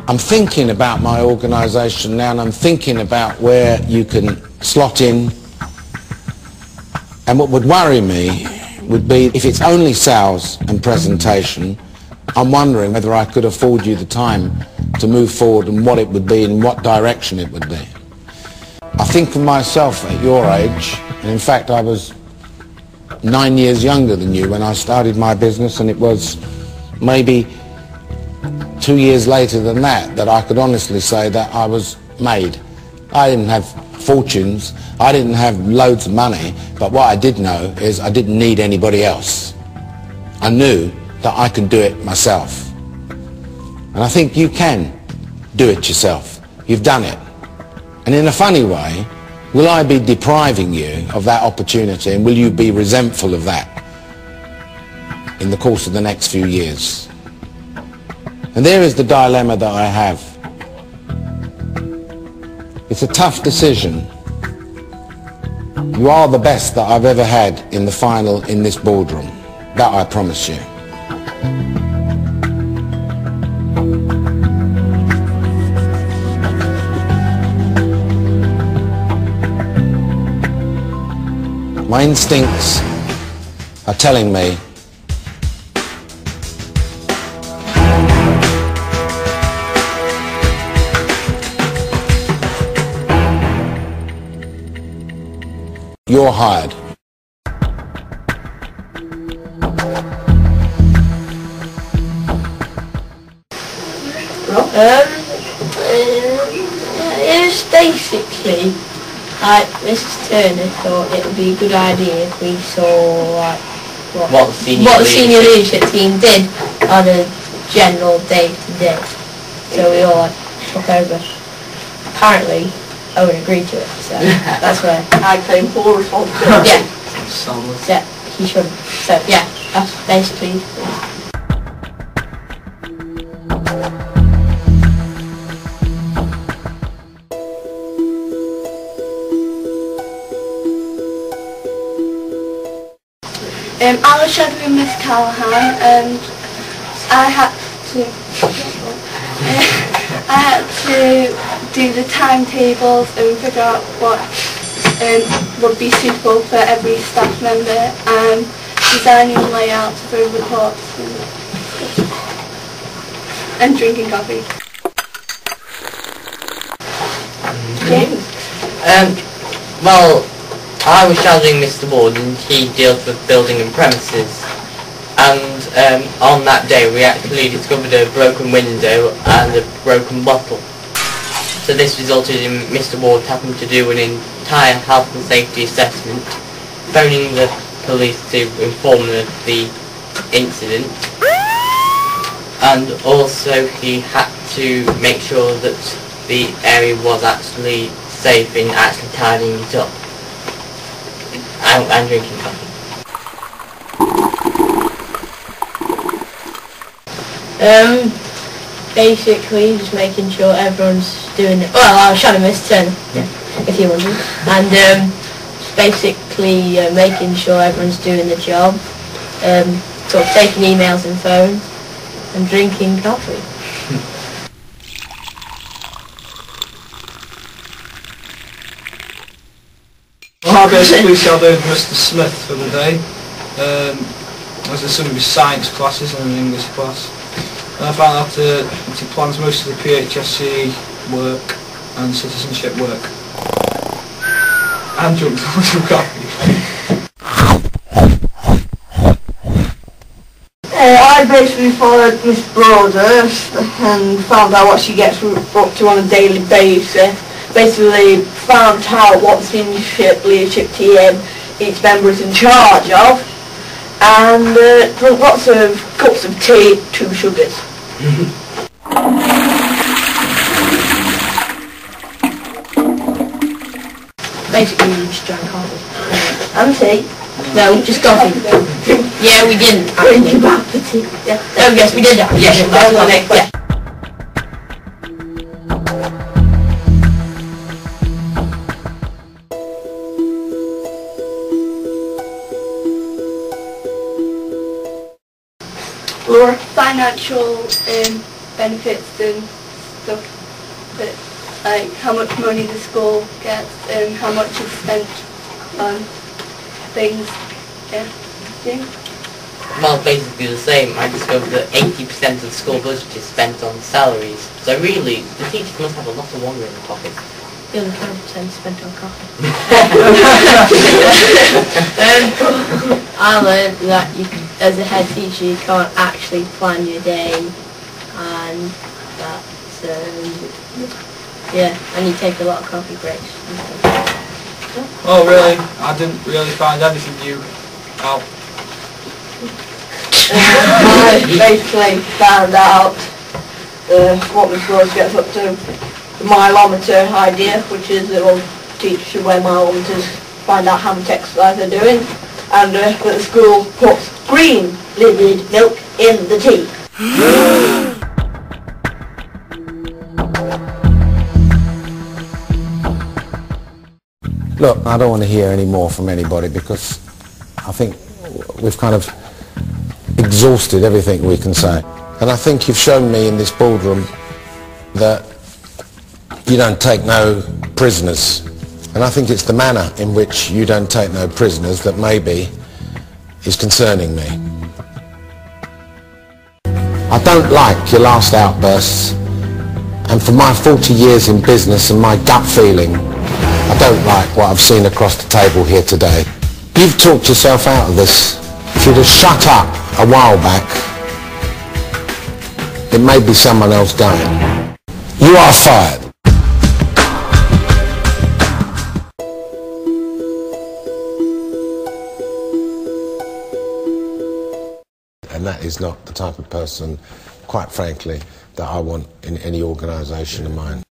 I'm thinking about my organisation now, and I'm thinking about where you can slot in. And what would worry me would be if it's only sales and presentation, I'm wondering whether I could afford you the time to move forward and what it would be and what direction it would be. I think of myself at your age, and in fact I was 9 years younger than you when I started my business, and it was maybe 2 years later than that I could honestly say that I was made. I didn't have fortunes, I didn't have loads of money, but what I did know is I didn't need anybody else. I knew that I could do it myself. And I think you can do it yourself. You've done it. And in a funny way, will I be depriving you of that opportunity, and will you be resentful of that in the course of the next few years? And there is the dilemma that I have. It's a tough decision. You are the best that I've ever had in the final in this boardroom. That I promise you. My instincts are telling me you're hired. It's basically like Mrs. Turner thought it would be a good idea if we saw like what the senior leadership team did on a general day-to-day. So we all like took over. Apparently Owen agreed to it, so that's where I claim full responsibility. Yeah. Yeah, he shouldn't. So yeah, that's basically I was shadowing Miss Callahan, and I had to do the timetables and figure out what would be suitable for every staff member, and designing layouts for reports and drinking coffee. James. Well, I was shadowing Mr. Ward, and he deals with building and premises. And on that day we actually discovered a broken window and a broken bottle. So this resulted in Mr. Ward having to do an entire health and safety assessment, phoning the police to inform them of the incident, and also he had to make sure that the area was actually safe in actually tidying it up and drinking coffee. Basically just making sure everyone's doing it. Well, I'll show them Miss Turner, if you want to. And basically making sure everyone's doing the job. Sort of taking emails and phones and drinking coffee. Well, I basically shadowed Mr. Smith for the day. I was in some of his science classes and an English class. And I found out that he plans most of the PHSC work and citizenship work. And drunk some coffee. I basically followed Miss Broadhurst and found out what she gets up to on a daily basis. Basically found out what the leadership team each member is in charge of, and drunk lots of cups of tea, 2 sugars. Basically we just drank coffee. And tea. No, just coffee. Yeah, we didn't actually. About the tea. Yeah. Oh yes, we did that. Yes, that's the next question. Laura? Financial benefits and stuff, that, like how much money the school gets and how much is spent on things. Yeah. Jim? Well, basically the same. I discovered that 80% of the school budget is spent on salaries. So really, the teachers must have a lot of wonder in their pockets. The other 20% spent on coffee. I learned that as a head teacher you can't actually plan your day, and that's, yeah, and you take a lot of coffee breaks and stuff. Oh really? I didn't really find anything new out. I basically found out what Miss Rose gets up to, the mileometer idea, which is it will teach you where mileometers, find out how much exercise they're doing, and that the school puts green liquid milk in the tea. Look, I don't want to hear any more from anybody because I think we've kind of exhausted everything we can say. And I think you've shown me in this boardroom that you don't take no prisoners. And I think it's the manner in which you don't take no prisoners that maybe is concerning me. I don't like your last outbursts, and for my 40 years in business and my gut feeling, I don't like what I've seen across the table here today. You've talked yourself out of this. If you'd have shut up a while back, it may be someone else going. You are fired. And that is not the type of person, quite frankly, that I want in any organisation of mine.